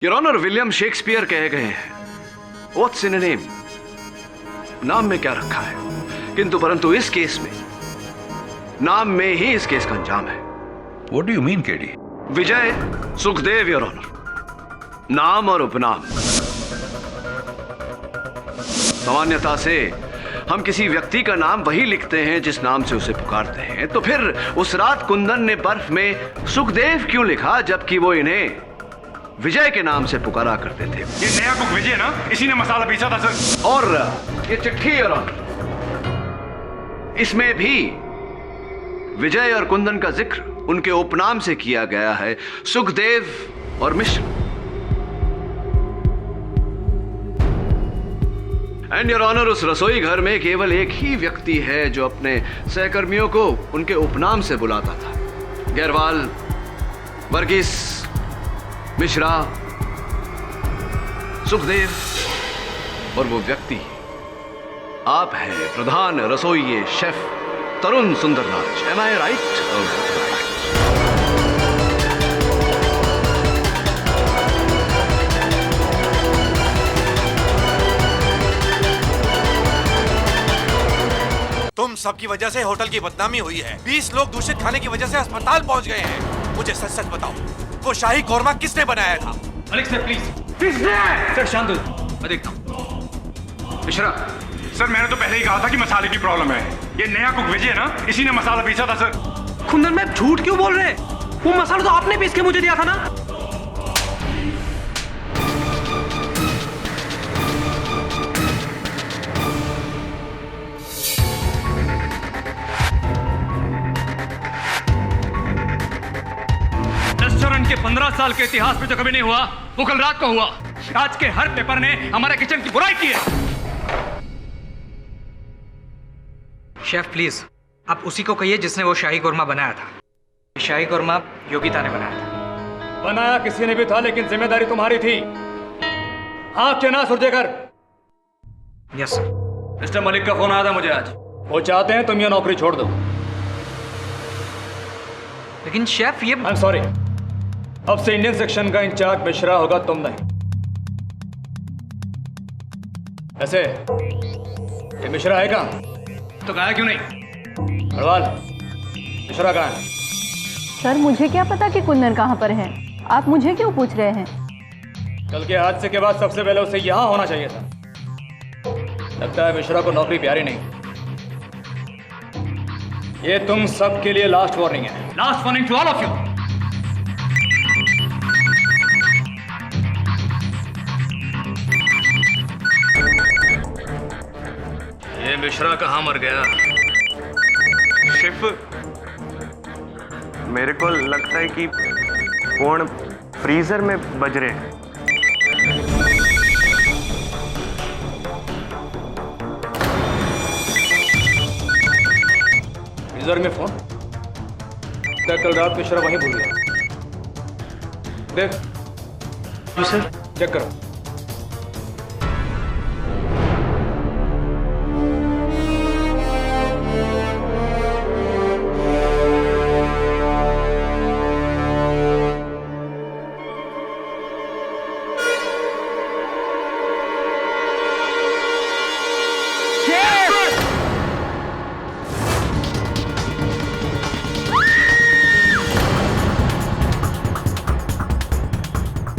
Your honour, William Shakespeare कहे गए हैं, व्हाट्स इन अ नेम, नाम में क्या रखा है, किंतु परंतु इस केस में नाम में ही इस केस का अंजाम है। What do you mean, KD? Vijay Sukhdev, your honour, नाम और उपनाम। सामान्यता से हम किसी व्यक्ति का नाम वही लिखते हैं जिस नाम से उसे पुकारते हैं, तो फिर उस रात कुंदन ने बर्फ में सुखदेव क्यों लिखा जबकि वो इन्हें विजय के नाम से पुकारा करते थे? ये नया कुक विजय ना, इसी ने मसाला पीसा था सर। और ये चिट्ठी, योर ऑनर, इसमें भी विजय और कुंदन का जिक्र उनके उपनाम से किया गया है, सुखदेव और मिश्र। एंड योर ऑनर, उस रसोई घर में केवल एक ही व्यक्ति है जो अपने सहकर्मियों को उनके उपनाम से बुलाता था। गैरवाल, वर्गीस, मिश्रा, सुखदेव, और वो व्यक्ति आप हैं, प्रधान रसोइये शेफ तरुण सुंदरराज। एम आई राइट? तुम सबकी वजह से होटल की बदनामी हुई है। 20 लोग दूषित खाने की वजह से अस्पताल पहुंच गए हैं। मुझे सच सच बताओ, वो शाही कोरमा किसने बनाया था? Malik sir please. किसने? सर शांत हो जाओ, मैं देखता हूँ। मिश्रा सर, मैंने तो पहले ही कहा था कि मसाले की प्रॉब्लम है। ये नया कुक विजय ना, इसी ने मसाला पीसा था सर। कुंदन मैम झूठ क्यों बोल रहे हैं? वो मसाला तो आपने पीस के मुझे दिया था ना। रेस्टोरेंट के 15 साल के इतिहास में जो कभी नहीं हुआ, वो कल रात को हुआ। आज के हर पेपर ने हमारे किचन की बुराई की है। शेफ प्लीज, आप उसी को कहिए जिसने वो शाही कोरमा बनाया था। शाही कोरमा योगिता ने बनाया था। बनाया किसी ने भी था, लेकिन जिम्मेदारी तुम्हारी थी। हाँ क्या ना सुरजेकर? Yes sir. मिस्टर मलिक का फोन आया था मुझे आज। वो चाहते हैं तुम ये नौकरी छोड़ दो। लेकिन शेफ ये आई एम सॉरी, अब से इंडियन सेक्शन का इंचार्ज मिश्रा होगा, तुम नहीं। ऐसे ये मिश्रा है कहाँ? तो कहा क्यों नहीं? अड़वाल, मिश्रा कहाँ है? सर मुझे क्या पता कि कुंदन कहाँ पर है, आप मुझे क्यों पूछ रहे हैं? कल के हादसे के बाद सबसे पहले उसे यहाँ होना चाहिए था। लगता है मिश्रा को नौकरी प्यारी नहीं। ये तुम सब के लिए लास्ट वार्निंग है। Last warning to all of you. ये मिश्रा कहाँ मर गया? शेफ, मेरे को लगता है कि फोन फ्रीजर में बज रहे हैं। फ्रीजर में फोन? क्या कल रात मिश्रा वहीं भूल गया? देख। जी सर। चेक करो।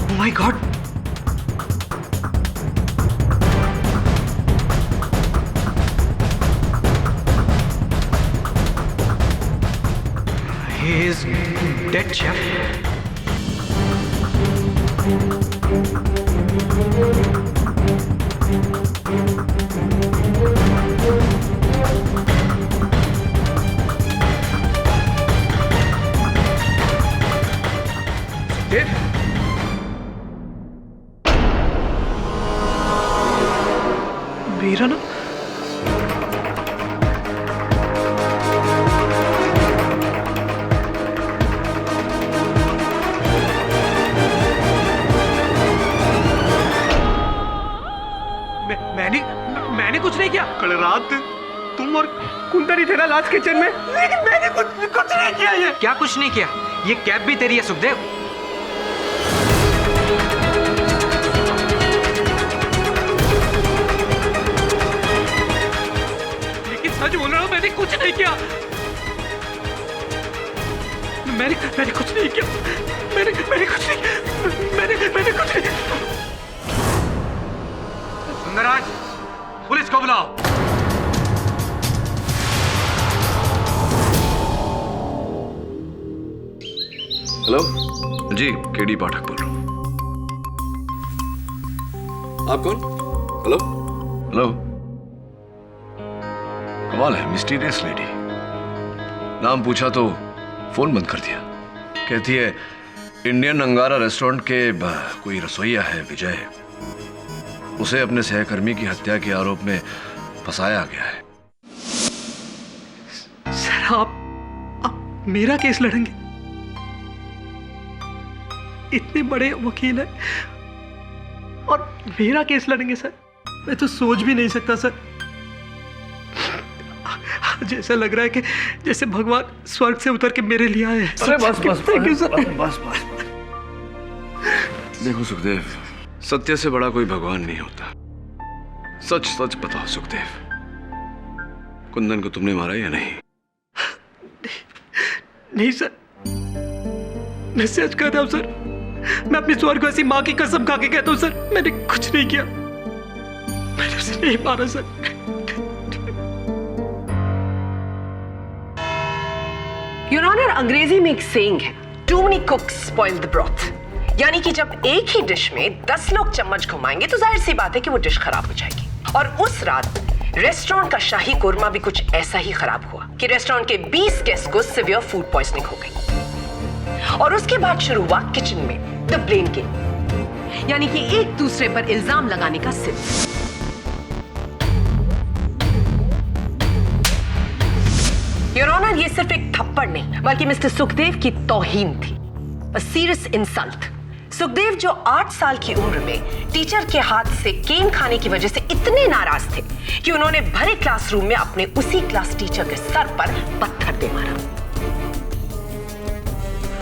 Oh my God! He is dead, chef. Dead? वीरा ना? मैंने कुछ नहीं किया। कल रात तुम और कुंदन ही थे ना लास्ट किचन में? लेकिन मैंने कुछ नहीं किया। ये क्या कुछ नहीं किया? ये कैब भी तेरी है सुखदेव। मैंने कुछ नहीं किया, मैंने कुछ नहीं, मैंने कुछ नहीं। सुंदरराज, पुलिस को बुलाओ। हेलो जी, केडी पाठक बोल रहा हूँ। आप कौन? Hello hello. कमाल है, मिस्टीरियस लेडी। नाम पूछा तो फोन बंद कर दिया। कहती है इंडियन अंगारा रेस्टोरेंट के कोई रसोइया है विजय, उसे अपने सहकर्मी की हत्या के आरोप में फंसाया गया है। सर आप मेरा केस लड़ेंगे? इतने बड़े वकील हैं और मेरा केस लड़ेंगे सर? मैं तो सोच भी नहीं सकता सर। जैसा लग रहा है कि जैसे भगवान स्वर्ग से उतर के मेरे लिए आए। अरे बस बस थैंक यू सर। बस। देखो सुखदेव, सत्य से बड़ा कोई भगवान नहीं होता। सच सच बताओ सुखदेव, कुंदन को तुमने मारा या नहीं? नहीं सर, मैं सच कहता हूं सर। मैं अपनी स्वर्गवासी मां की कसम खा के कहता हूं सर, मैंने कुछ नहीं किया। मैंने उसे नहीं मारा सर। योर ऑनर, अंग्रेजी में एक सेइंग है, too many cooks spoil the broth. यानी कि जब एक ही डिश में 10 लोग चम्मच घुमाएंगे तो जाहिर सी बात है कि वो डिश खराब हो जाएगी। और उस रात रेस्टोरेंट का शाही कोरमा भी कुछ ऐसा ही खराब हुआ कि रेस्टोरेंट के 20 गेस्ट को सिवियर फूड पॉइजनिंग हो गई। और उसके बाद शुरू हुआ किचन में द ब्लेम गेम, यानी कि एक दूसरे पर इल्जाम लगाने का सिलसिला। योर ऑनर, ये सिर्फ एक थप्पड़ नहीं बल्कि मिस्टर सुखदेव की तौहीन थी, a serious insult। सुखदेव जो 8 साल की उम्र में टीचर के हाथ से केन खाने की वजह से इतने नाराज थे कि उन्होंने भरे क्लासरूम में अपने उसी क्लास टीचर के सर पर पत्थर दे मारा।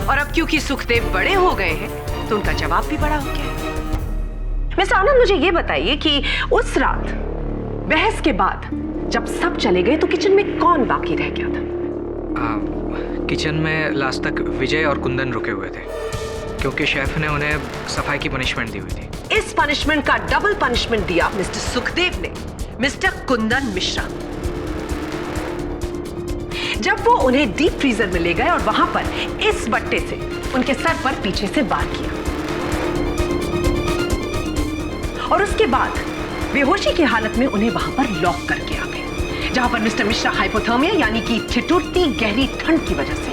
और अब क्योंकि सुखदेव बड़े हो गए हैं तो उनका जवाब भी बड़ा हो गया। मिस्टर आनंद, मुझे यह बताइए कि उस रात बहस के बाद जब सब चले गए तो किचन में कौन बाकी रह गया था? किचन में लास्ट तक विजय और कुंदन रुके हुए थे क्योंकि शेफ ने उन्हें सफाई की पनिशमेंट दी हुई थी। इस पनिशमेंट का डबल पनिशमेंट दिया मिस्टर सुखदेव ने मिस्टर कुंदन मिश्रा। जब वो उन्हें डीप फ्रीजर में ले गए और वहां पर इस बट्टे से उनके सर पर पीछे से वार किया और उसके बाद बेहोशी की हालत में उन्हें वहां पर लॉक करके आ गए, जहां पर मिस्टर मिश्रा हाइपोथर्मिया यानी कि ठिठुरती गहरी ठंड की वजह से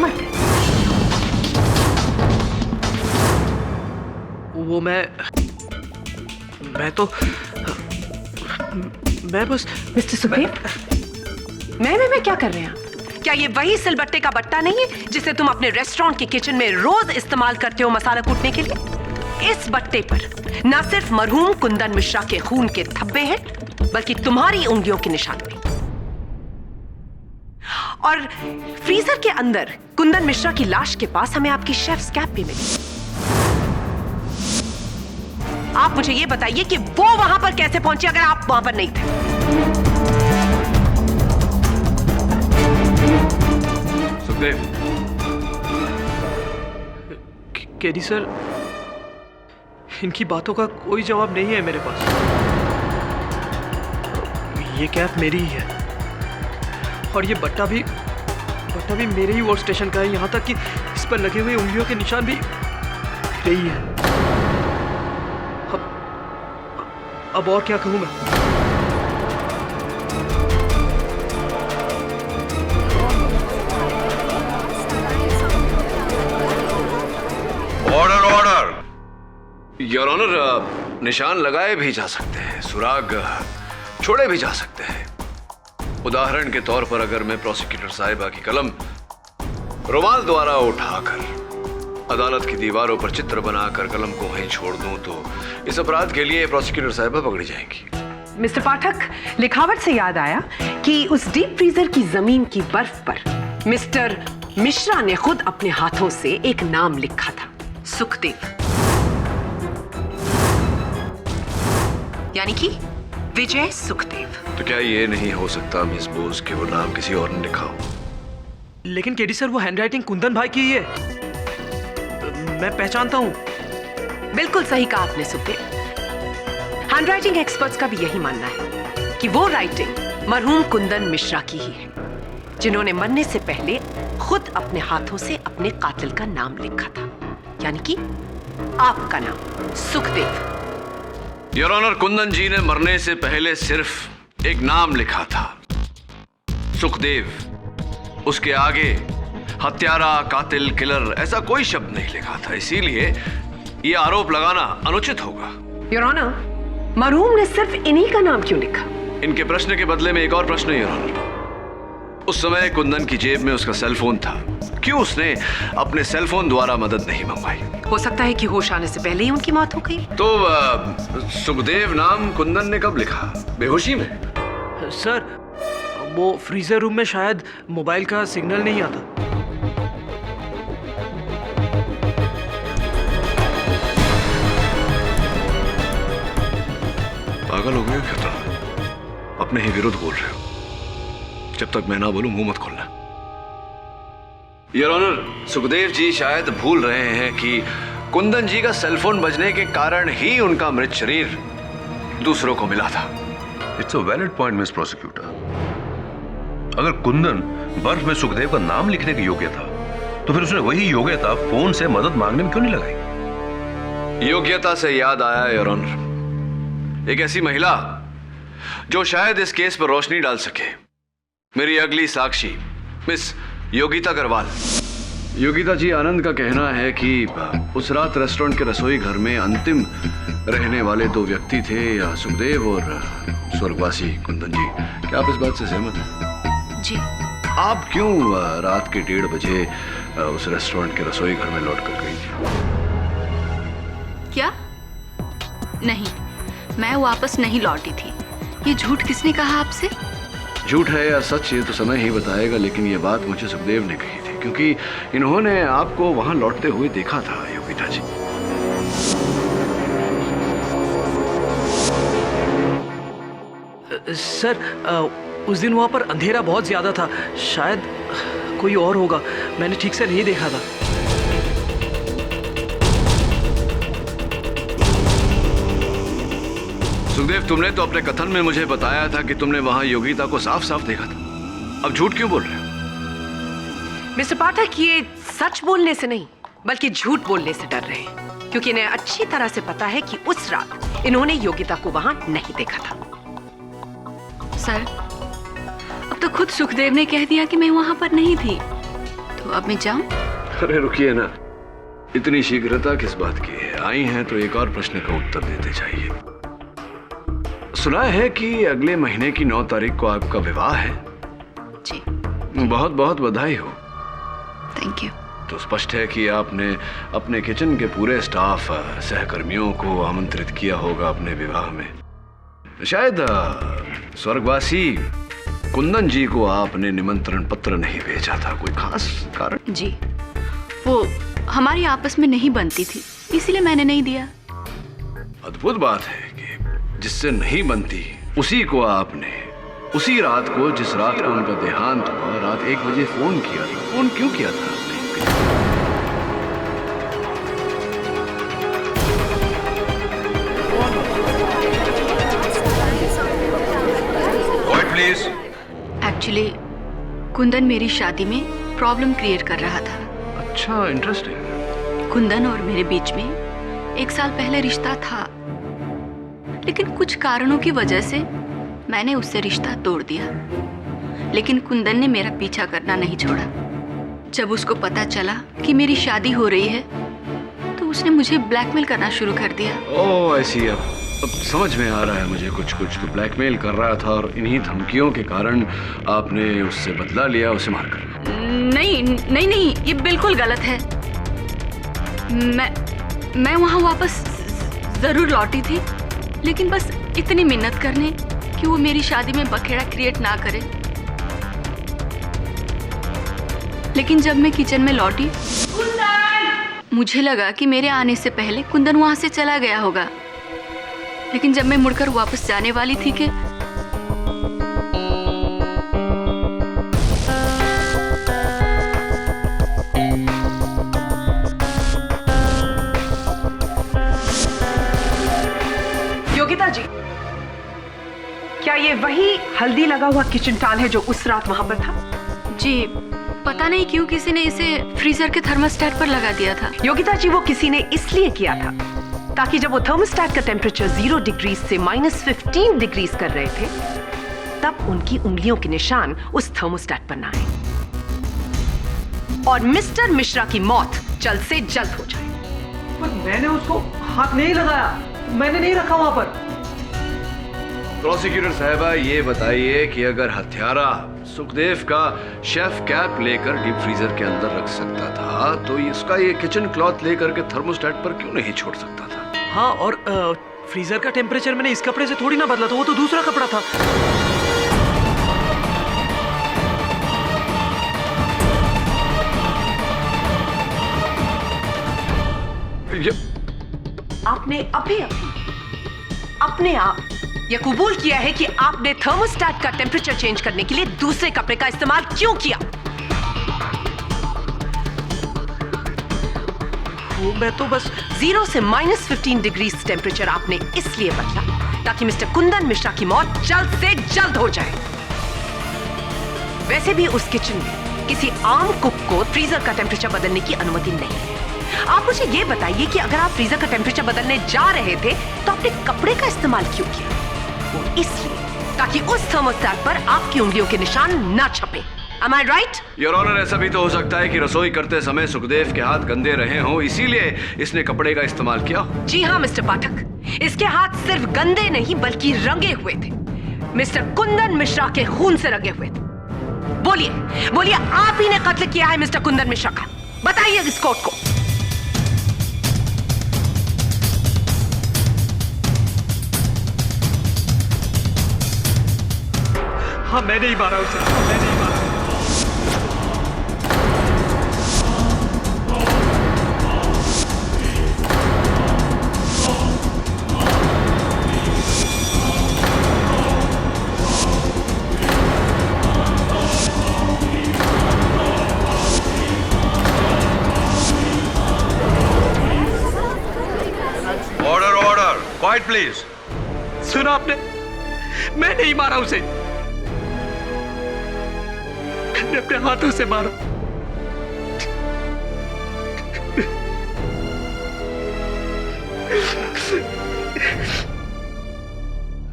मर गए। वो मैं बस मिस्टर सुखदेव, मैं क्या कर रहे हैं? क्या ये वही सिलबट्टे का बट्टा नहीं है जिसे तुम अपने रेस्टोरेंट के किचन में रोज इस्तेमाल करते हो मसाला कूटने के लिए? इस बट्टे पर न सिर्फ मरहूम कुंदन मिश्रा के खून के धब्बे हैं बल्कि तुम्हारी उंगलियों के निशान भी। और फ्रीजर के अंदर कुंदन मिश्रा की लाश के पास हमें आपकी शेफ्स कैप भी मिली। आप मुझे यह बताइए कि वो वहां पर कैसे पहुंचे अगर आप वहां पर नहीं थे? सुखदेव, केडी सर, इनकी बातों का कोई जवाब नहीं है मेरे पास। ये कैप मेरी ही है और ये बट्टा भी मेरे ही वर्क स्टेशन का है, यहां तक कि इस पर लगे हुए उंगलियों के निशान भी मेरे ही है। अब और क्या कहूं मैं? Order order. योर ऑनर, निशान लगाए भी जा सकते हैं, सुराग छोड़े भी जा सकते हैं। उदाहरण के तौर पर अगर मैं प्रोसिक्यूटर साहिबा की कलम रुमाल द्वारा उठाकर अदालत की दीवारों पर चित्र बनाकर कलम को वहीं छोड़ दूं तो इस अपराध के लिए प्रोसिक्यूटर साहिबा पकड़ी जाएंगी। मिस्टर पाठक, लिखावट से याद आया कि उस डीप फ्रीजर की जमीन की बर्फ पर मिस्टर मिश्रा ने खुद अपने हाथों से एक नाम लिखा था, सुखदेव, यानी कि विजय सुखदेव। तो क्या ये नहीं हो सकता मिस बोस कि वो नाम किसी और ने लिखा हो? लेकिन केडी सर, वो हैंडराइटिंग कुंदन भाई की ही है, मैं पहचानता हूँ। बिल्कुल सही कहा आपने सुखदेव। हैंडराइटिंग एक्सपर्ट्स का भी यही मानना है कि वो राइटिंग मरहूम कुंदन मिश्रा की ही है, जिन्होंने मरने से पहले खुद अपने हाथों से अपने कातिल का नाम लिखा था, यानी कि आपका नाम सुखदेव। योर ऑनर, कुंदन जी ने मरने से पहले सिर्फ एक नाम लिखा था, सुखदेव। उसके आगे हत्यारा, कातिल, किलर ऐसा कोई शब्द नहीं लिखा था। इसीलिए यह आरोप लगाना अनुचित होगा। योर ऑनर, मरहूम ने सिर्फ इन्हीं का नाम क्यों लिखा? इनके प्रश्न के बदले में एक और प्रश्न, योर ऑनर। उस समय कुंदन की जेब में उसका सेल फोन था, क्यों उसने अपने सेल फोन द्वारा मदद नहीं मंगवाई? हो सकता है कि होश आने से पहले ही उनकी मौत हो गई। तो सुखदेव नाम कुंदन ने कब लिखा? बेहोशी में? सर, वो फ्रीजर रूम में शायद मोबाइल का सिग्नल नहीं आता। पागल हो गए हो क्या तुम? अपने ही विरुद्ध बोल रहे हो। जब तक मैं ना बोलूं मुंह मत खोलना। योर ऑनर, सुखदेव जी शायद भूल रहे हैं कि कुंदन जी का सेलफोन बजने के कारण ही उनका मृत शरीर दूसरों को मिला था। It's a valid point miss prosecutor. अगर कुंदन बर्फ में सुखदेव का नाम लिखने की योग्य था, तो फिर उसने वही योग्यता फोन से मदद मांगने में क्यों नहीं लगाई? योग्यता से याद आया योर ऑनर, एक ऐसी महिला जो शायद इस केस पर रोशनी डाल सके। मेरी अगली साक्षी मिस योगिता अग्रवाल। योगिता जी, आनंद का कहना है कि उस रात रेस्टोरेंट के रसोई घर में अंतिम रहने वाले दो व्यक्ति थे, या सुखदेव और स्वर्गवासी कुंदन जी। क्या आप इस बात से सहमत हैं? जी। आप क्यों रात के 1:30 बजे उस रेस्टोरेंट के रसोई घर में लौट कर गई थी? क्या? नहीं, मैं वापस नहीं लौटी थी। ये झूठ किसने कहा आपसे? झूठ है या सच ये तो समय ही बताएगा, लेकिन ये बात मुझे सुखदेव ने कही थी, क्योंकि इन्होंने आपको वहां लौटते हुए देखा था। योगिता जी, सर, उस दिन वहां पर अंधेरा बहुत ज्यादा था, शायद कोई और होगा, मैंने ठीक से नहीं देखा था। सुखदेव, तुमने तो अपने कथन में मुझे बताया था कि तुमने वहां योगिता को साफ साफ देखा था। अब झूठ क्यों बोल रहे हो? मिस्टर पाठक, ये सच बोलने से नहीं बल्कि झूठ बोलने से डर रहे हैं, क्योंकि इन्हें अच्छी तरह से पता है कि उस रात इन्होंने योगिता को वहां नहीं देखा था। सर, अब तो खुद सुखदेव ने कह दिया कि मैं वहां पर नहीं थी, तो अब मैं जाऊं? अरे रुकिए ना, इतनी शीघ्रता किस बात की है? आई हैं तो एक और प्रश्न का उत्तर देते चाहिए। सुना है कि अगले महीने की 9 तारीख को आपका विवाह है। जी। बहुत बहुत बधाई हो। Thank you. तो स्पष्ट है कि आपने अपने किचन के पूरे स्टाफ, सहकर्मियों को आमंत्रित किया होगा अपने विवाह में। शायद स्वर्गवासी कुंदन जी को आपने निमंत्रण पत्र नहीं भेजा था, कोई खास कारण? जी, वो हमारी आपस में नहीं बनती थी, इसलिए मैंने नहीं दिया। अद्भुत बात है कि जिससे नहीं बनती उसी को आपने उसी रात को, जिस रात को उनका देहांत हुआ, रात 1 बजे फोन किया था। फोन क्यों किया था आपने? Quiet, please. एक्चुअली कुंदन मेरी शादी में प्रॉब्लम क्रिएट कर रहा था। अच्छा, इंटरेस्टिंग। कुंदन और मेरे बीच में 1 साल पहले रिश्ता था, लेकिन कुछ कारणों की वजह से मैंने उससे रिश्ता तोड़ दिया। लेकिन कुंदन ने मेरा पीछा करना नहीं छोड़ा। जब उसको पता चला कि मेरी शादी हो रही है, तो उसने मुझे ब्लैकमेल करना शुरू कर दिया। ओह, ऐसी अब समझ में आ रहा है मुझे। कुछ तो ब्लैकमेल कर रहा था, और इन्हीं धमकियों के कारण आपने उससे बदला लिया, उसे मारकर। नहीं, ये बिल्कुल गलत है। मैं वहां वापस जरूर लौटी थी, लेकिन बस इतनी मिन्नत करने कि वो मेरी शादी में बखेड़ा क्रिएट ना करे। लेकिन जब मैं किचन में लौटी, मुझे लगा कि मेरे आने से पहले कुंदन वहां से चला गया होगा। लेकिन जब मैं मुड़कर वापस जाने वाली थी कि योगिता जी, क्या ये वही हल्दी लगा हुआ किचन टॉवल है जो उस रात वहां पर था? जी, पता नहीं क्यों किसी ने इसे फ्रीजर के थर्मोस्टेट पर लगा दिया था। योगिता जी, वो किसी ने इसलिए किया था ताकि जब वो थर्मोस्टेट का टेम्परेचर 0 डिग्री से -15 डिग्री कर रहे थे, तब उनकी उंगलियों के निशान उस थर्मोस्टेट पर ना आए और मिस्टर मिश्रा की मौत जल्द से जल्द हो जाए। पर मैंने उसको हाथ नहीं लगाया, मैंने नहीं रखा वहां पर। प्रोसिक्यूटर साहबा, ये बताइए कि अगर हत्यारा सुखदेव का शेफ कैप लेकर डीप फ्रीजर के अंदर रख सकता था, तो इसका ये किचन क्लॉथ लेकर के थर्मोस्टेट पर क्यों नहीं छोड़ सकता था? हाँ, और फ्रीजर का टेम्परेचर मैंने इस कपड़े से थोड़ी ना बदला था, वो तो दूसरा कपड़ा था। आपने अभी अपने आप यह कबूल किया है कि आपने थर्मोस्टेट का टेम्परेचर चेंज करने के लिए दूसरे कपड़े का इस्तेमाल क्यों किया? वो मैं तो बस 0 से -15 डिग्री टेम्परेचर आपने इसलिए बदला ताकि मिस्टर कुंदन मिश्रा की मौत जल्द से जल्द हो जाए। वैसे भी उस किचन में किसी आम कुक को फ्रीजर का टेम्परेचर बदलने की अनुमति नहीं है। आप मुझे ये बताइए कि अगर आप फ्रीजर का टेम्परेचर बदलने जा रहे थे तो आपने कपड़े का इस्तेमाल क्यों किया? वो इसलिए ताकि उस थर्मोस्टेट पर आपकी उंगलियों के निशान ना छपे। Am I right? Your honour, ऐसा भी तो हो सकता है कि रसोई करते समय सुखदेव के हाथ गंदे रहे हों, इसीलिए इसने कपड़े का इस्तेमाल किया हो। जी हाँ मिस्टर पाठक, इसके हाथ सिर्फ गंदे नहीं बल्कि रंगे हुए थे, मिस्टर कुंदन मिश्रा के खून से रंगे हुए थे। बोलिए बोलिए, आप ही ने कत्ल किया है मिस्टर कुंदन मिश्रा का, बताइए इस कोर्ट को। हाँ, मैंने ही मारा उसे, मैंने ही मारा। Order order, quite please. सुना आपने? मैंने ही मारा उसे, मैंने अपने हाथों से मारा।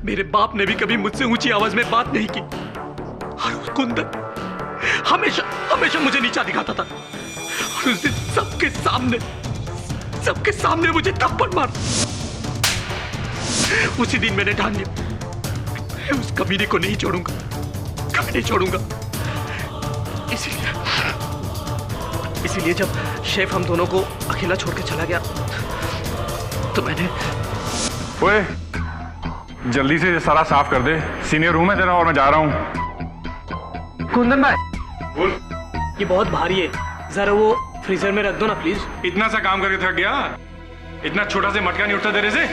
मेरे बाप ने भी कभी मुझसे ऊंची आवाज में बात नहीं की, और उस कुंदन हमेशा हमेशा मुझे नीचा दिखाता था, और उस दिन सबके सामने मुझे थप्पड़ मारा। उसी दिन मैंने ठान लिया, मैं उस कमीने को नहीं छोड़ूंगा, कभी नहीं छोड़ूंगा। इसीलिए जब शेफ हम दोनों को अकेला छोड़ के चला गया, तो मैंने ओए, जल्दी से सारा साफ कर दे, सीनियर रूम है तेरा और मैं जा रहा हूँ। कुंदन भाई, बोल। ये बहुत भारी है, जरा वो फ्रीजर में रख दो ना प्लीज। इतना सा काम करके थक गया? इतना छोटा से मटका नहीं उठता तेरे से?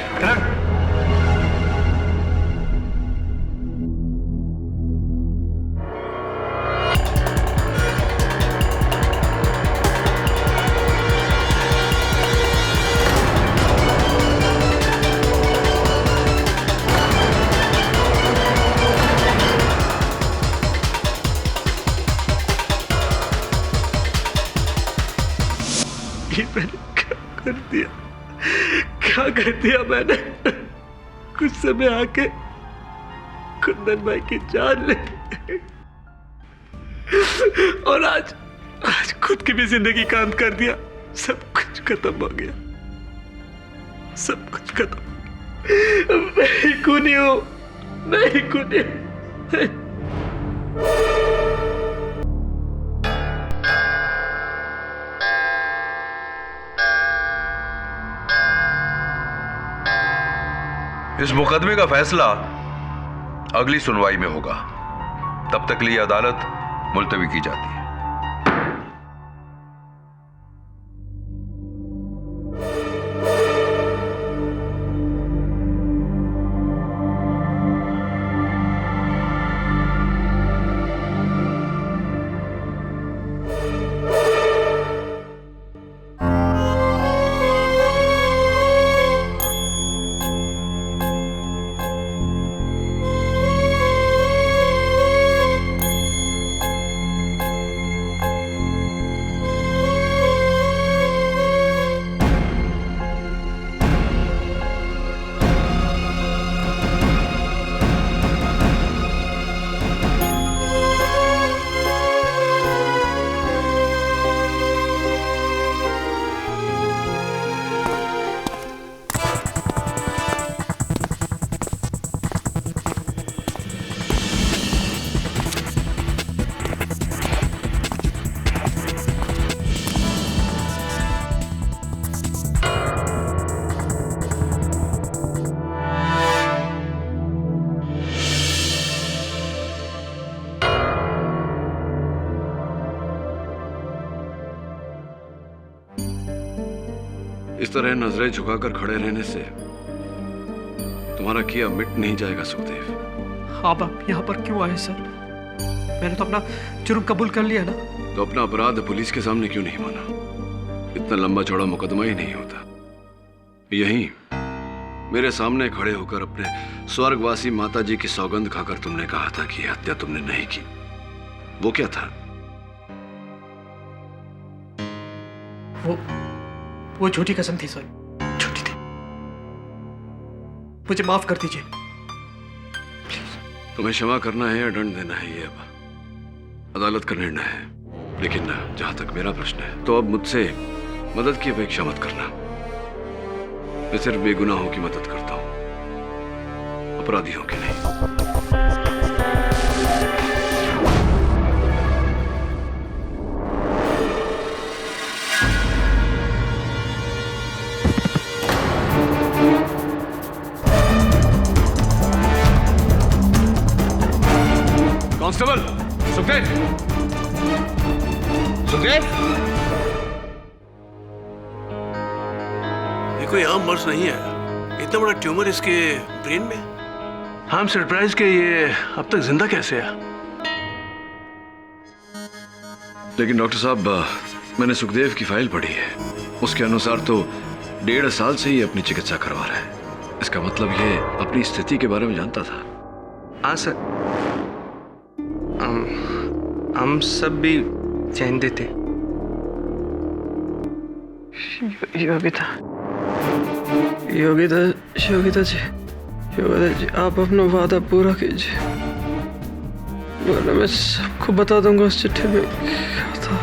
मैंने क्या कर दिया मैंने? कुछ समय आके कुंदन भाई की जान ले, और आज खुद की भी जिंदगी का अंत कर दिया। सब कुछ खत्म हो गया, सब कुछ खत्म। मैं ही खूनी हूं, मैं ही खूनी हूं। इस मुकदमे का फैसला अगली सुनवाई में होगा, तब तक के लिए अदालत मुलतवी की जाती है। इस तरह नजरें झुकाकर खड़े रहने से तुम्हारा किया मिट नहीं जाएगा सुखदेव। आप यहाँ पर क्यों आए सर? मैंने तो अपना जुर्म कबूल कर लिया ना। तो अपना अपराध पुलिस के सामने क्यों नहीं माना? इतना लंबा चौड़ा मुकदमा ही नहीं होता। यहीं मेरे सामने खड़े होकर अपने स्वर्गवासी माता जी की सौगंध खाकर तुमने कहा था कि हत्या तुमने नहीं की। वो क्या था? वो झूठी कसम थी सर, झूठी थी। मुझे माफ कर दीजिए। तुम्हें क्षमा करना है या दंड देना है ये अब अदालत का निर्णय है। लेकिन जहां तक मेरा प्रश्न है तो अब मुझसे मदद की अपेक्षा मत करना। मैं सिर्फ बेगुनाहों की मदद करता हूं, अपराधियों की नहीं। कांस्टेबल सुखदेव, सुखदेव, ये कोई आम मर्ज नहीं है। इतना बड़ा ट्यूमर इसके ब्रेन में। हम सरप्राइज के ये अब तक जिंदा कैसे है? लेकिन डॉक्टर साहब, मैंने सुखदेव की फाइल पढ़ी है। उसके अनुसार तो 1.5 साल से ही अपनी चिकित्सा करवा रहा है। इसका मतलब ये अपनी स्थिति के बारे में जानता था। हाँ सर, हम सब भी जानते थे। योगिता, योगिता, योगिता जी, योगिता जी, आप अपना वादा पूरा कीजिए, वरना मैं सबको बता दूंगा उस चिट्ठी में क्या था।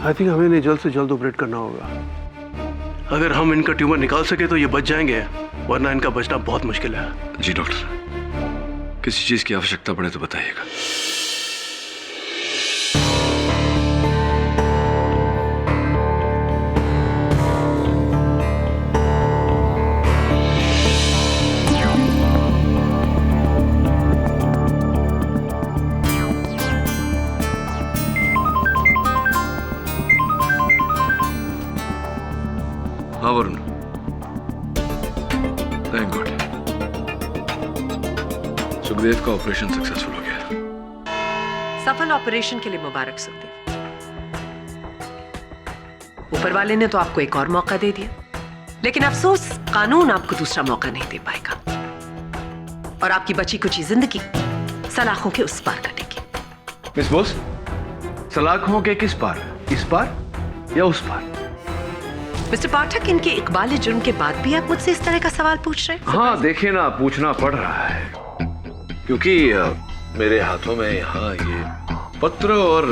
आई थिंक हमें इन्हें जल्द से जल्द ऑपरेट करना होगा। अगर हम इनका ट्यूमर निकाल सके तो ये बच जाएंगे, वरना इनका बचना बहुत मुश्किल है। जी डॉक्टर, किसी चीज की आवश्यकता पड़े तो बताइएगा। हाँ वरुण, थैंक गॉड, सुखदेव का ऑपरेशन सक्सेसफुल हो गया। सफल ऑपरेशन के लिए मुबारक सुखदेव। ऊपर वाले ने तो आपको एक और मौका दे दिया, लेकिन अफसोस कानून आपको दूसरा मौका नहीं दे पाएगा और आपकी बची कुची जिंदगी सलाखों के उस पार कटेगी। मिस बोस, सलाखों के किस पार? इस पार या उस पार? मिस्टर पाठक, इनके इकबाल जुर्म के बाद भी आप मुझसे इस तरह का सवाल पूछ रहे हैं? हाँ देखिए ना, पूछना पड़ रहा है क्योंकि मेरे हाथों में यहाँ ये पत्र और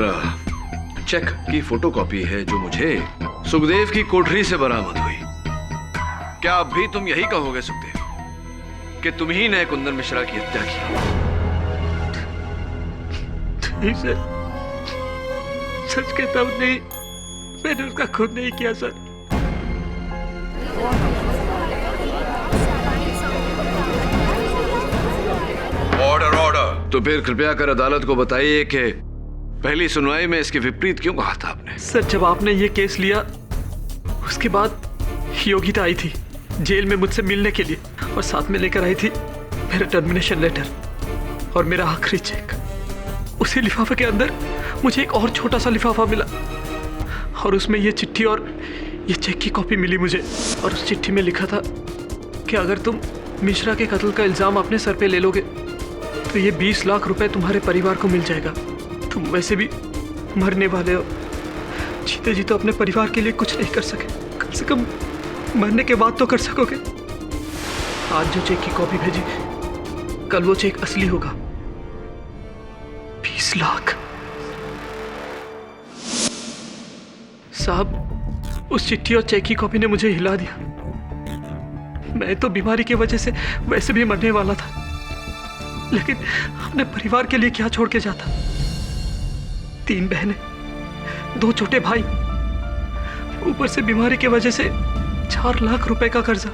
चेक की फोटोकॉपी है जो मुझे सुखदेव की कोठरी से बरामद हुई। क्या अब भी तुम यही कहोगे सुखदेव कि तुम ही ने कुंदन मिश्रा की हत्या की? ठीक है, सच कहता हूँ, नहीं, मैंने उसका खुद नहीं किया सर। Order, order. तो फिर कृपया कर अदालत को बताइए कि पहली सुनवाई में इसके विपरीत क्यों कहा था आपने? सर, जब आपने ये केस लिया उसके बाद योगिता आई थी जेल में मुझसे मिलने के लिए और साथ में लेकर आई थी मेरा टर्मिनेशन लेटर और मेरा आखिरी चेक। उसी लिफाफे के अंदर मुझे एक और छोटा सा लिफाफा मिला और उसमें ये चिट्ठी और ये चेक की कॉपी मिली मुझे। और उस चिट्ठी में लिखा था कि अगर तुम मिश्रा के कत्ल का इल्जाम अपने सर पे ले लोगे तो ये 20 लाख रुपए तुम्हारे परिवार को मिल जाएगा। तुम वैसे भी मरने वाले हो, जीते जी तो अपने परिवार के लिए कुछ नहीं कर सके, कम से कम मरने के बाद तो कर सकोगे। आज जो चेक की कॉपी भेजी, कल वो चेक असली होगा। 20 लाख। साहब, उस चिट्ठी और चेक की कॉपी ने मुझे हिला दिया। मैं तो बीमारी की वजह से वैसे भी मरने वाला था, लेकिन अपने परिवार के लिए क्या छोड़ के जाता? 3 बहनें, 2 छोटे भाई, ऊपर से बीमारी की वजह से 4 लाख रुपए का कर्जा।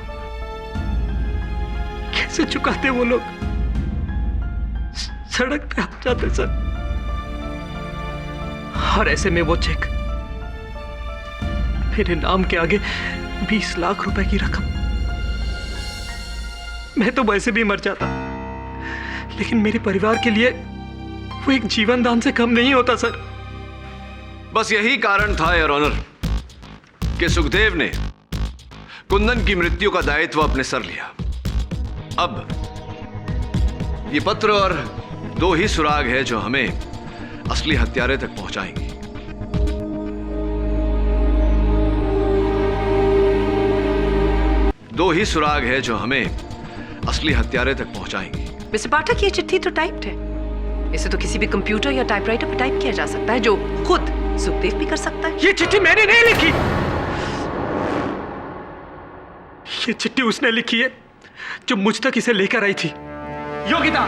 कैसे चुकाते वो लोग? सड़क पे आ जाते सर। और ऐसे में वो चेक, मेरे नाम के आगे 20 लाख रुपए की रकम। मैं तो वैसे भी मर जाता, लेकिन मेरे परिवार के लिए वो एक जीवन दान से कम नहीं होता सर। बस यही कारण था योर ऑनर कि सुखदेव ने कुंदन की मृत्यु का दायित्व अपने सर लिया। अब ये पत्र और 2 ही सुराग है जो हमें असली हत्यारे तक पहुंचाएंगे। दो ही सुराग है जो हमें असली हत्यारे तक पहुंचाएंगे। मिस्टर पाठक, ये चिट्ठी तो टाइप्ड है। इसे तो किसी भी कंप्यूटर या टाइपराइटर पर टाइप किया जा सकता है, जो खुद सुखदेव भी कर सकता है। ये चिट्ठी मैंने नहीं लिखी, ये चिट्ठी उसने लिखी है जो मुझ तक इसे लेकर आई थी। योगिता,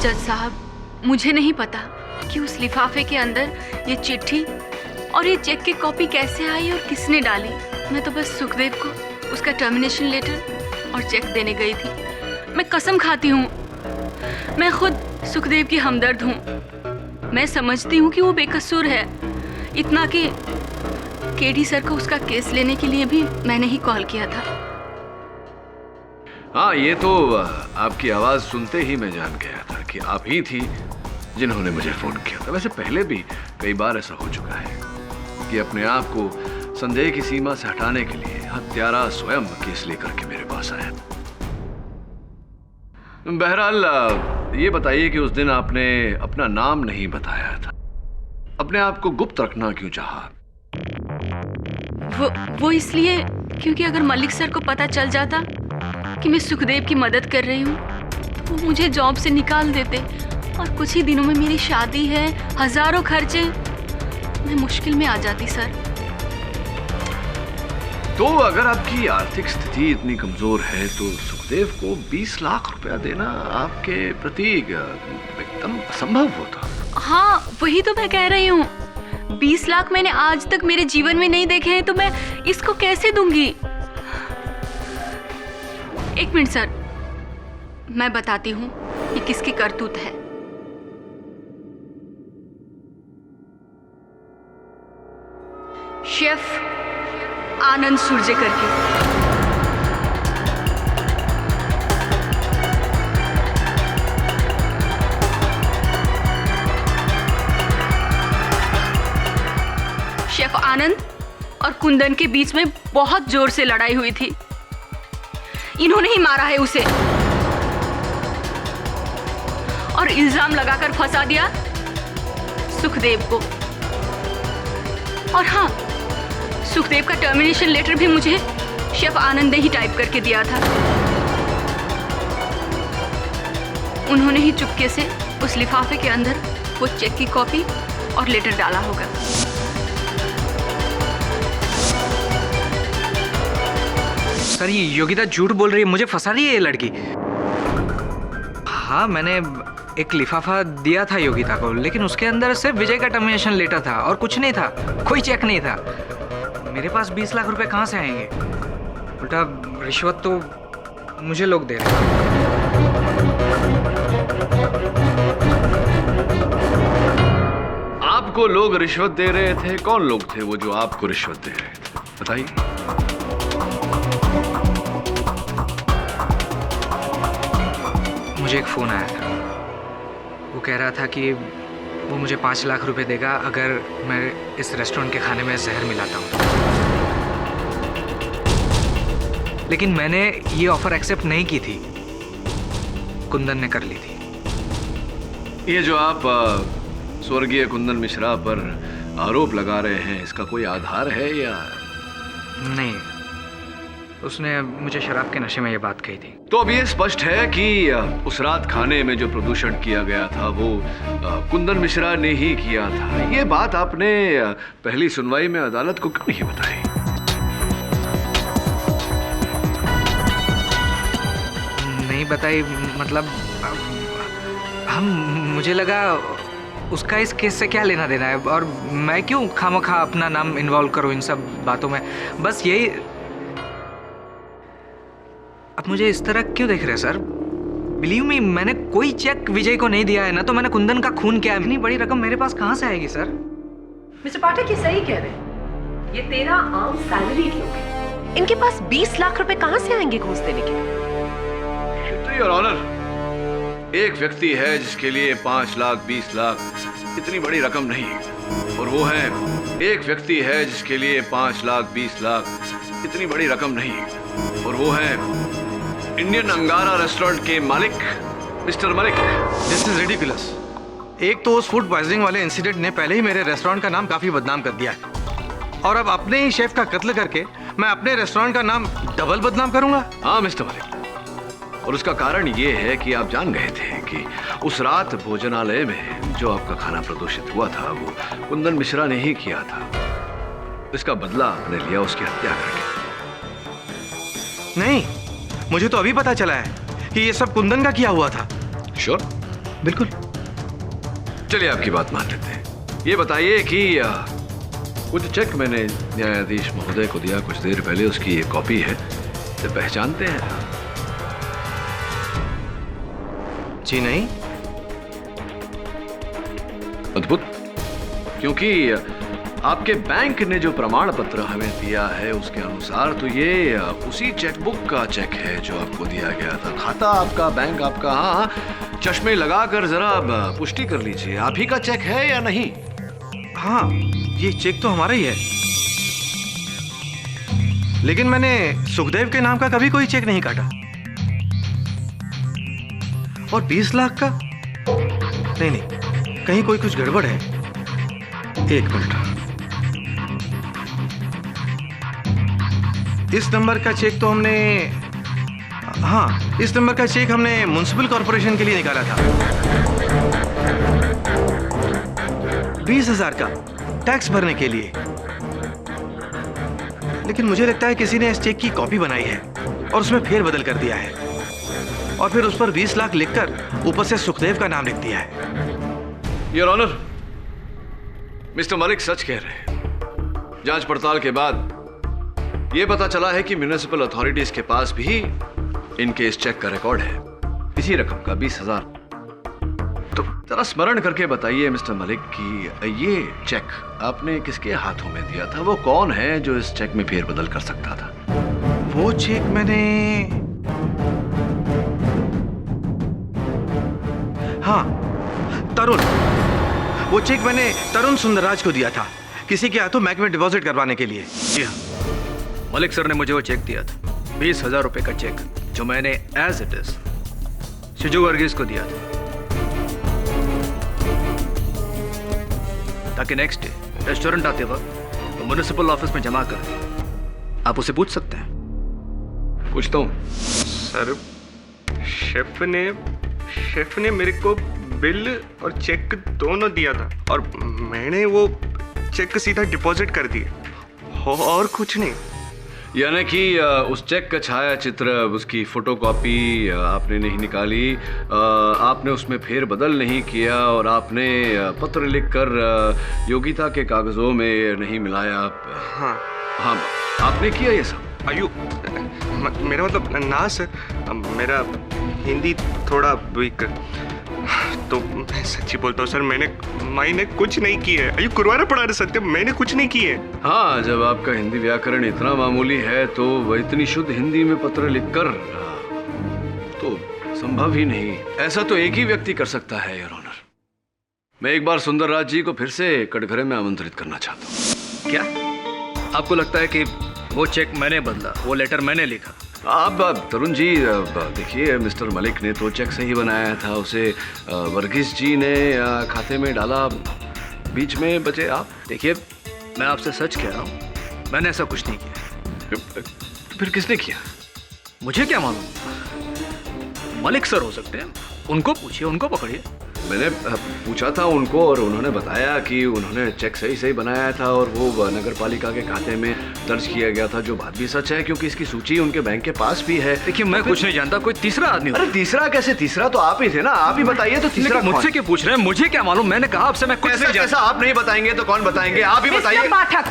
जज साहब, मुझे नहीं पता कि उस लिफाफे के अंदर ये चिट्ठी और ये चेक की कॉपी कैसे आई और किसने डाली। मैं तो बस सुखदेव को उसका टर्मिनेशन लेटर और चेक देने गई थी। मैं कसम खाती हूँ, मैं खुद सुखदेव की हमदर्द हूँ। मैं समझती हूँ कि वो बेकसूर है, इतना कि केडी सर को उसका केस लेने के लिए भी मैंने ही कॉल किया था। हाँ, ये तो आपकी आवाज सुनते ही मैं जान गया था कि आप ही थी जिन्होंने मुझे फोन किया था। वैसे पहले भी कई बार ऐसा हो चुका है कि अपने आप को संदेह की सीमा से हटाने के लिए हत्यारा स्वयं केस लेकर के मेरे पास आया। बहरहाल ये बताइए कि उस दिन आपने अपना नाम नहीं बताया था, अपने आप को गुप्त रखना क्यों चाहा? वो इसलिए क्योंकि अगर मलिक सर को पता चल जाता कि मैं सुखदेव की मदद कर रही हूँ तो वो मुझे जॉब से निकाल देते और कुछ ही दिनों में मेरी शादी है, हजारों खर्चे, मैं मुश्किल में आ जाती सर। तो अगर आपकी आर्थिक स्थिति इतनी कमजोर है तो सुखदेव को 20 लाख रुपया देना आपके प्रति एकदम असंभव होता। हाँ, वही तो मैं कह रही हूँ। 20 लाख मैंने आज तक मेरे जीवन में नहीं देखे हैं, तो मैं इसको कैसे दूंगी? एक मिनट सर, मैं बताती हूँ ये किसकी करतूत है। शेफ आनंद सुरजेकर की। शेफ आनंद और कुंदन के बीच में बहुत जोर से लड़ाई हुई थी। इन्होंने ही मारा है उसे और इल्जाम लगाकर फंसा दिया सुखदेव को। और हाँ, सुखदेव का टर्मिनेशन लेटर भी मुझे शेफ आनंद ने ही टाइप करके दिया था। उन्होंने ही चुपके से उस लिफाफे के अंदर वो चेक की कॉपी और लेटर डाला होगा। सर, ये योगिता झूठ बोल रही है, मुझे फंसा रही है ये लड़की। हाँ, मैंने एक लिफाफा दिया था योगिता को, लेकिन उसके अंदर सिर्फ विजय का टर्मिनेशन लेटर था और कुछ नहीं था, कोई चेक नहीं था। मेरे पास 20 लाख रुपए कहाँ से आएंगे? उल्टा रिश्वत तो मुझे लोग दे रहे हैं। आपको लोग रिश्वत दे रहे थे? कौन लोग थे वो जो आपको रिश्वत दे रहे थे, बताइए। मुझे एक फोन आया था, वो कह रहा था कि वो मुझे 5 लाख रुपए देगा अगर मैं इस रेस्टोरेंट के खाने में जहर मिलाता हूँ। लेकिन मैंने ये ऑफर एक्सेप्ट नहीं की थी, कुंदन ने कर ली थी। ये जो आप स्वर्गीय कुंदन मिश्रा पर आरोप लगा रहे हैं, इसका कोई आधार है या नहीं? उसने मुझे शराब के नशे में ये बात कही थी। तो अब ये स्पष्ट है कि उस रात खाने में जो प्रदूषण किया गया था वो कुंदन मिश्रा ने ही किया था। ये बात आपने पहली सुनवाई में अदालत को क्यों नहीं बताई? नहीं बताई मतलब मुझे लगा उसका इस केस से क्या लेना देना है, और मैं क्यों खामखा अपना नाम इन्वॉल्व करूं इन सब बातों में। बस यही आप मुझे इस तरह क्यों देख रहे हैं सर? बिलीव मी, मैंने कोई चेक विजय को नहीं दिया है ना, तो मैंने कुंदन का खून किया है। इतनी बड़ी रकम मेरे पास कहाँ से आएगी सर? मिस्टर पाठक ये सही कह रहे हैं, ये 13 आम सैलरीड लोग हैं, इनके पास 20 लाख रुपए कहाँ से आएंगे घूस देने के? योर ऑनर, एक व्यक्ति है जिसके लिए 5 लाख 20 लाख इतनी बड़ी रकम नहीं है, और वो है, एक व्यक्ति है जिसके लिए 5 लाख 20 लाख इतनी बड़ी रकम नहीं है, और वो है इंडियन अंगारा रेस्टोरेंट के मालिक mister Malik. This is ridiculous. एक तो उस फूड पॉइजनिंग वाले इंसिडेंट ने पहले ही मेरे रेस्टोरेंट का नाम काफी बदनाम कर दिया है, और अब अपने ही शेफ का कत्ल करके मैं अपने रेस्टोरेंट का नाम डबल बदनाम करूंगा। हाँ मिस्टर मलिक, और उसका कारण ये है कि आप जान गए थे कि उस रात भोजनालय में जो आपका खाना प्रदूषित हुआ था वो कुंदन मिश्रा ने ही किया था। इसका बदला आपने लिया उसकी हत्या करके। नहीं, मुझे तो अभी पता चला है कि ये सब कुंदन का किया हुआ था। श्योर? बिल्कुल। चलिए आपकी बात मान लेते हैं। ये बताइए कि कुछ चेक मैंने न्यायाधीश महोदय को दिया कुछ देर पहले, उसकी ये कॉपी है, इसे पहचानते हैं? जी नहीं। अद्भुत, क्योंकि आपके बैंक ने जो प्रमाण पत्र हमें दिया है उसके अनुसार तो ये उसी चेकबुक का चेक है जो आपको दिया गया था। खाता आपका, बैंक आपका। हाँ, चश्मे लगाकर जरा पुष्टि कर लीजिए, आप ही का चेक है या नहीं? हाँ, ये चेक तो हमारा ही है, लेकिन मैंने सुखदेव के नाम का कभी कोई चेक नहीं काटा। और 20 लाख का? नहीं, कहीं कोई कुछ गड़बड़ है। एक मिनट, इस नंबर का चेक तो हमने, हाँ, इस नंबर का चेक हमने म्युनिसिपल कॉर्पोरेशन के लिए निकाला था, 20,000 का, टैक्स भरने के लिए। लेकिन मुझे लगता है किसी ने इस चेक की कॉपी बनाई है और उसमें फेरबदल कर दिया है, और फिर उस पर 20 लाख लिखकर ऊपर से सुखदेव का नाम लिख दिया है। योर ऑनर, मिस्टर मलिक सच कह रहे हैं। जांच पड़ताल के बाद यह पता चला है कि म्युनिसिपल अथॉरिटीज के पास भी इनके इस चेक का रिकॉर्ड है, इसी रकम का 20,000। तो जरा स्मरण करके बताइए मिस्टर मलिक कि ये चेक आपने किसके हाथों में दिया था? वो कौन है जो इस चेक में फेरबदल कर सकता था? वो चेक मैंने, हाँ, तरुण, वो चेक मैंने तरुण सुंदरराज को दिया था, किसी के हाथों बैंक में डिपॉजिट करवाने के लिए। जी हाँ, मलिक सर ने मुझे वो चेक दिया था, 20,000 रुपए का चेक, जो मैंने एज इट इज शिजू वर्गीस को दिया था, ताकि नेक्स्ट डे रेस्टोरेंट आते वक्त वो म्युनिसिपल ऑफिस में जमा कर। आप उसे पूछ सकते हैं। पूछता हूँ। सर, शेफ ने मेरे को बिल और चेक दोनों दिया था, और मैंने वो चेक सीधा डिपॉजिट कर दिया, और कुछ नहीं। यानी कि उस चेक का छाया चित्र, उसकी फोटोकॉपी आपने नहीं निकाली, आपने उसमें फेरबदल नहीं किया, और आपने पत्र लिखकर योगिता के कागजों में नहीं मिलाया। हाँ, आपने किया ये सब? मेरा मतलब ना सर, मेरा हिंदी थोड़ा वीक, तो मैं सच्ची बोलता हूँ सर, मैंने कुछ नहीं किया है। अयो कुरवाना पड़ा रहा सत्य, मैंने कुछ नहीं किया है। हाँ, जब आपका हिंदी व्याकरण इतना मामूली है तो वह इतनी शुद्ध हिंदी में पत्र लिखकर तो संभव ही नहीं। ऐसा तो एक ही व्यक्ति कर सकता है योर ऑनर। मैं एक बार सुंदरराज जी को फिर से कटघरे में आमंत्रित करना चाहता हूँ। क्या आपको लगता है कि वो चेक मैंने बदला, वो लेटर मैंने लिखा? आप तरुण जी देखिए, मिस्टर मलिक ने तो चेक सही बनाया था, उसे वर्गीस जी ने खाते में डाला, बीच में बचे आप। देखिए, मैं आपसे सच कह रहा हूँ, मैंने ऐसा कुछ नहीं किया। फिर किसने किया? मुझे क्या मालूम? मलिक सर हो सकते हैं, उनको पूछिए, उनको पकड़िए। मैंने पूछा था उनको और उन्होंने बताया कि उन्होंने चेक सही बनाया था और वो नगर पालिका के खाते में दर्ज किया गया था, जो बात भी सच है क्योंकि इसकी सूची उनके बैंक के पास भी है। देखिए, मैं कुछ नहीं जानता, कोई तीसरा आदमी। अरे तीसरा कैसे? तीसरा तो आप ही थे ना, आप ही बताइए। तो तीसरा मुझसे क्यों पूछ रहे हैं? मुझे क्या मालूम? मैंने कहा आपसे मैं कुछ नहीं जानता। आप नहीं बताएंगे तो कौन बताएंगे? आप ही बताइए। पाठक,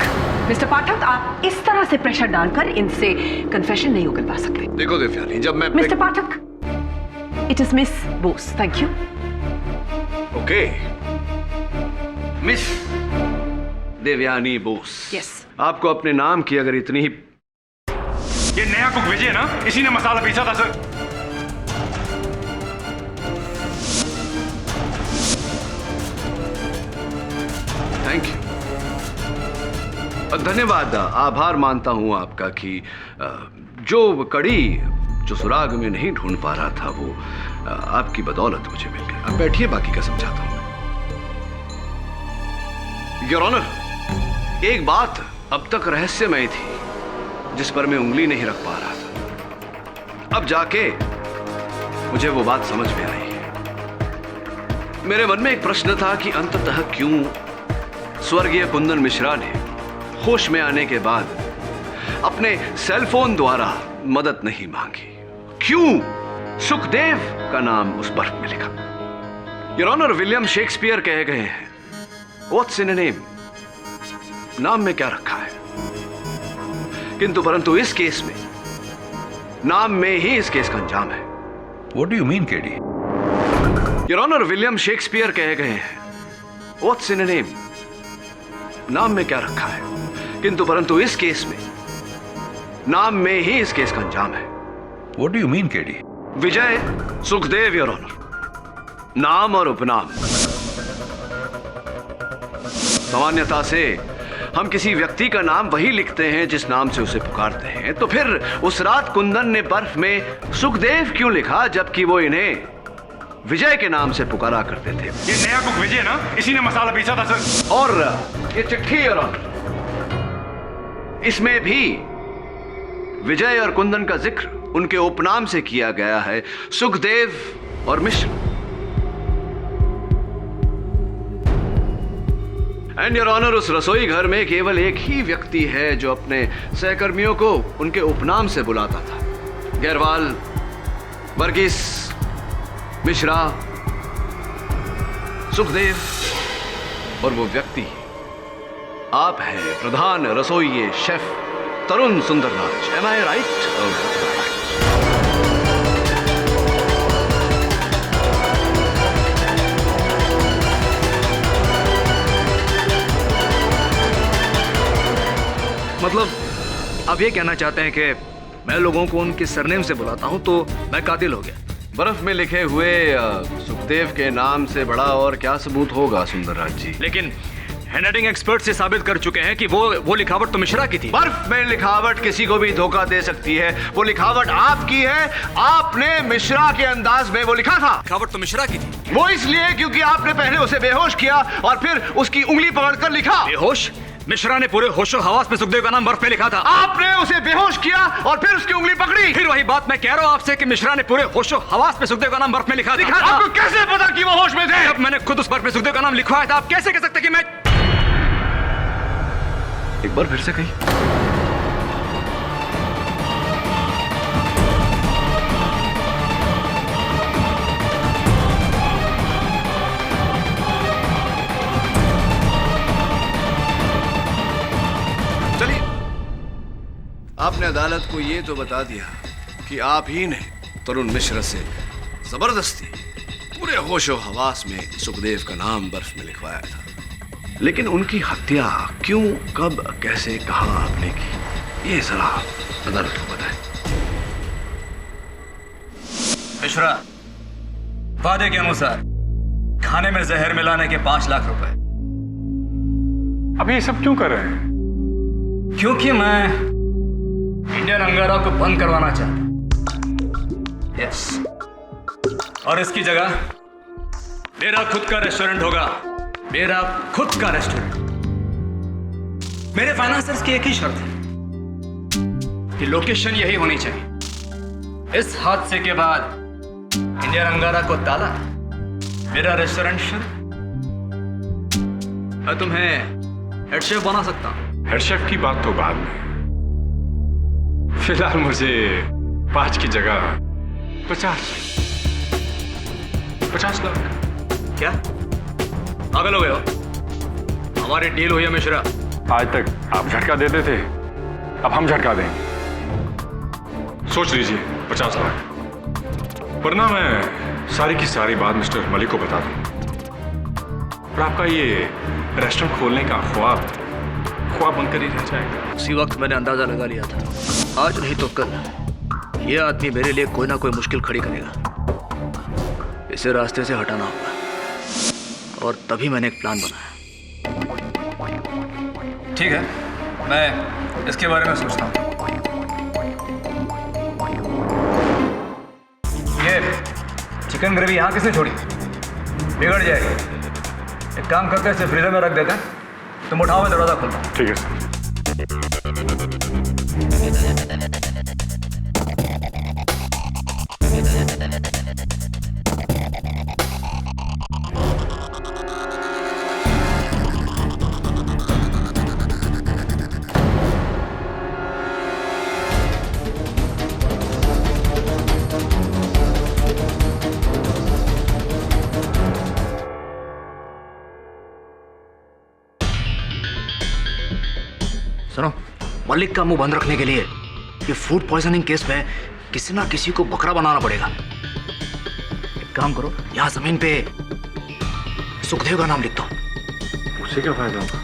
मिस्टर पाठक, आप इस तरह से प्रेशर डालकर इनसे कन्फेशन नहीं उगलवा सकते। देखो देवयानी, जब मैं mister Pathak, it is Miss Bose. Thank you. Okay, Miss Devyani Bose. Yes. आपको अपने नाम की अगर इतनी ही ये नया कुक विजय ना, इसी ने मसाला पीसा था सर। थैंक यू, धन्यवाद, आभार मानता हूं आपका कि जो कड़ी जो सुराग में नहीं ढूंढ पा रहा था वो आपकी बदौलत मुझे मिल गई। अब बैठिए, बाकी का समझाता हूं। योर ऑनर, एक बात अब तक रहस्यमय थी जिस पर मैं उंगली नहीं रख पा रहा था। अब जाके मुझे वो बात समझ में आई है। मेरे मन में एक प्रश्न था कि अंततः क्यों स्वर्गीय कुंदन मिश्रा ने होश में आने के बाद अपने सेलफोन द्वारा मदद नहीं मांगी? क्यों सुखदेव का नाम उस बर्फ में लिखा? योर ऑनर, विलियम शेक्सपियर कह गए हैं, व्हाट्स इन अ नेम? नाम में क्या रखा है? किंतु परंतु इस केस में नाम में ही इस केस का अंजाम है। What do you mean, KD? Your honour, William Shakespeare कह गए हैं, व्हाट्स इन अ नेम? नाम में क्या रखा है? किंतु परंतु इस केस में नाम में ही इस केस का अंजाम है। What do you mean, KD? Vijay Sukhdev, your honour, नाम और उपनाम। सामान्यता से हम किसी व्यक्ति का नाम वही लिखते हैं जिस नाम से उसे पुकारते हैं, तो फिर उस रात कुंदन ने बर्फ में सुखदेव क्यों लिखा जबकि वो इन्हें विजय के नाम से पुकारा करते थे? ये नया कुक विजय ना, इसी ने मसाला पीसा था सर। और ये चिट्ठी, योर ऑनर, इसमें भी विजय और कुंदन का जिक्र उनके उपनाम से किया गया है, सुखदेव और मिश्र। एंड योर ऑनर, उस रसोई घर में केवल एक ही व्यक्ति है जो अपने सहकर्मियों को उनके उपनाम से बुलाता था। गैरवाल, वर्गीस, मिश्रा, सुखदेव, और वो व्यक्ति आप हैं, प्रधान रसोइये शेफ तरुण सुंदरराज। एम आई राइट? मतलब आप ये कहना चाहते हैं कि मैं लोगों को उनके सरनेम से बुलाता हूं तो मैं कातिल हो गया? बर्फ में लिखे हुए सुखदेव के नाम से बड़ा और क्या सबूत होगा सुंदरराज जी? लेकिन हैंडराइटिंग एक्सपर्ट से साबित कर चुके हैं कि वो लिखावट तो मिश्रा की थी। बर्फ में लिखावट किसी को भी धोखा दे सकती है। वो लिखावट आपकी है, आपने मिश्रा के अंदाज में वो लिखा था। लिखावट तो मिश्रा की थी। वो इसलिए क्योंकि आपने पहले उसे बेहोश किया और फिर उसकी उंगली पकड़कर लिखा। बेहोश? मिश्रा ने पूरे होशो हवास में सुखदेव का नाम बर्फ में लिखा था। आपने उसे बेहोश किया और फिर उसकी उंगली पकड़ी। फिर वही बात मैं कह रहा हूँ आपसे कि मिश्रा ने पूरे होशो हवास में सुखदेव का नाम बर्फ में लिखा था। आपको कैसे पता कि वो होश में थे? जब मैंने खुद उस बर्फ में सुखदेव का नाम लिखवाया था, आप कैसे कह सकते कि मैं... एक बार फिर से कही। चलिए, आपने अदालत को ये तो बता दिया कि आप ही ने तरुण मिश्रा से जबरदस्ती पूरे होशो हवास में सुखदेव का नाम बर्फ में लिखवाया था, लेकिन उनकी हत्या क्यों, कब, कैसे, कहां आपने की, ये जरा अदालत को बताएं। मिश्रा, वादे के अनुसार खाने में जहर मिलाने के 5 लाख रुपए। अब ये सब क्यों कर रहे हैं? क्योंकि मैं इंडियन अंगारा को बंद करवाना चाहता हूं। यस, और इसकी जगह मेरा खुद का रेस्टोरेंट होगा। मेरा खुद का रेस्टोरेंट। मेरे फाइनेंसर्स की एक ही शर्त है कि लोकेशन यही होनी चाहिए। इस हादसे के बाद इंडियन अंगारा को ताला, मेरा रेस्टोरेंट शुरू। मैं तुम्हें हेड शेफ बना सकता हूं। हेड शेफ की बात तो बाद में, फिलहाल मुझे 5 की जगह 50 लाख। क्या पागल हो गए हो? हमारी डील हुई है मिश्रा। आज तक आप झटका देते थे, अब हम झटका दें। सोच लीजिए 50 लाख, वरना मैं सारी की सारी बात मिस्टर मलिक को बता दूं। और आपका ये रेस्टोरेंट खोलने का ख्वाब बनकर ही रह जाएगा। उसी वक्त मैंने अंदाजा लगा लिया था, आज नहीं तो कल ये आदमी मेरे लिए कोई ना कोई मुश्किल खड़ी करेगा। इसे रास्ते से हटाना होगा, और तभी मैंने एक प्लान बनाया। ठीक है, मैं इसके बारे में सोचता हूँ। ये चिकन ग्रेवी यहाँ किसने छोड़ी? बिगड़ जाएगी। एक काम करके इसे फ्रीजर में रख देते हैं, तुम उठाओ, मैं दरवाजा खोलता हूँ। ठीक है सर। सुनो, मलिक का मुंह बंद रखने के लिए ये फूड पॉइजनिंग केस में किसी ना किसी को बकरा बनाना पड़ेगा। एक काम करो, यहाँ जमीन पे सुखदेव का नाम लिख दो। उससे क्या फायदा होगा?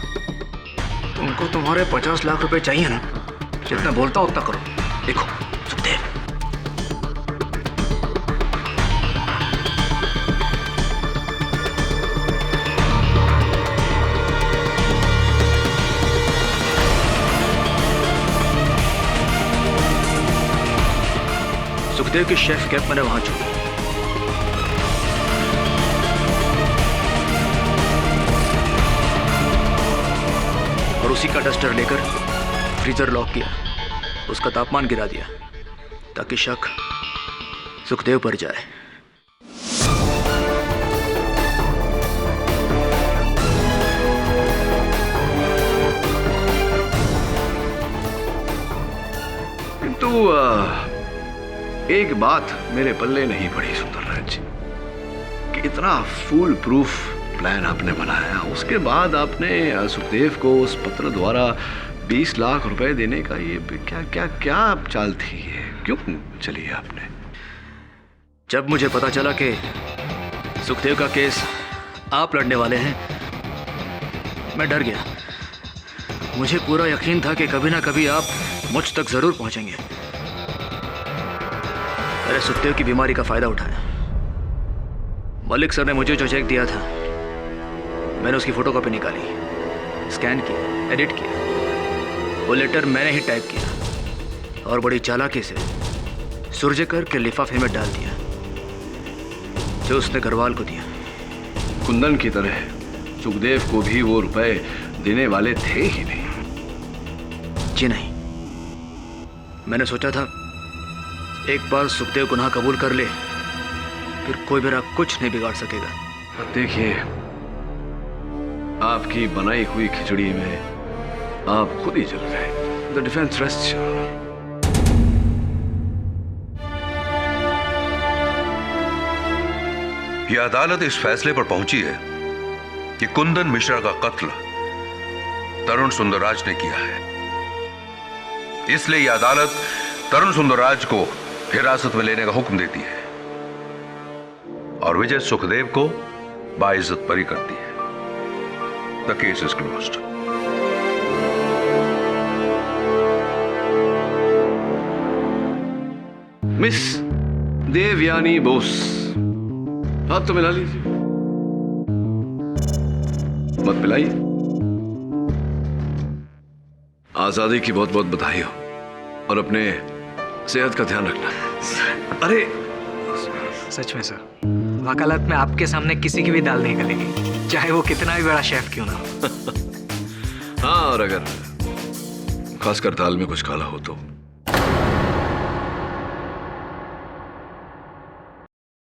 तुमको तुम्हारे 50 लाख रुपए चाहिए ना, जितना बोलता उतना करो। देखो सुखदेव। सुखदेव की शेफ कैप मैंने वहां छोड़ी। और उसी का डस्टर लेकर फ्रीजर लॉक किया, उसका तापमान गिरा दिया ताकि शक सुखदेव पर जाए। किंतु एक बात मेरे पल्ले नहीं पड़ी सुंदरराज जी, कि इतना फूल प्रूफ प्लान आपने बनाया, उसके बाद आपने सुखदेव को उस पत्र द्वारा 20 लाख रुपए देने का ये क्या क्या क्या चाल थी? ये क्यों चली आपने? जब मुझे पता चला कि सुखदेव का केस आप लड़ने वाले हैं, मैं डर गया। मुझे पूरा यकीन था कि कभी ना कभी आप मुझ तक जरूर पहुंचेंगे। मैंने सुखदेव की बीमारी का फायदा उठाया। मलिक सर ने मुझे जो चेक दिया था, मैंने उसकी फोटोकॉपी निकाली, स्कैन किया, एडिट किया। वो लेटर मैंने ही टाइप किया और बड़ी चालाकी से सुरजे करके लिफाफे में डाल दिया, जो उसने गरवाल को दिया। कुंदन की तरह सुखदेव को भी वो रुपए देने वाले थे ही नहीं। जी नहीं, मैंने सोचा था एक बार सुखदेव गुनाह कबूल कर ले, फिर कोई मेरा कुछ नहीं बिगाड़ सकेगा। देखिए, आपकी बनाई हुई खिचड़ी में आप खुद ही जल गए। The defence rest. यह अदालत इस फैसले पर पहुंची है कि कुंदन मिश्रा का कत्ल तरुण सुंदरराज ने किया है। इसलिए यह अदालत तरुण सुंदरराज को हिरासत में लेने का हुक्म देती है और विजय सुखदेव को बाइज्जत बरी करती है। The case is closed. Miss Devyani Bose, हाथ तो मिला लीजिए, मत मिलाइए। आजादी की बहुत बहुत बधाई हो और अपने सेहत का ध्यान रखना। अरे सच में सर, वकालत में आपके सामने किसी की भी दाल नहीं गलेगी, चाहे वो कितना भी बड़ा शेफ क्यों ना हो। हाँ, और अगर खासकर दाल में कुछ काला हो तो